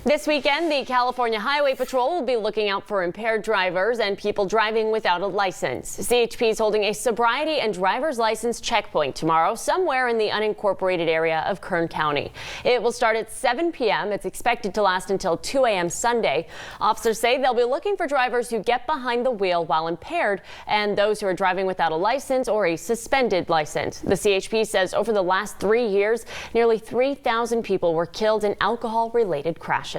This weekend, the California Highway Patrol will be looking out for impaired drivers and people driving without a license. CHP is holding a sobriety and driver's license checkpoint tomorrow somewhere in the unincorporated area of Kern County. It will start at 7 p.m. It's expected to last until 2 a.m. Sunday. Officers say they'll be looking for drivers who get behind the wheel while impaired and those who are driving without a license or a suspended license. The CHP says over the last 3 years, nearly 3,000 people were killed in alcohol-related crashes.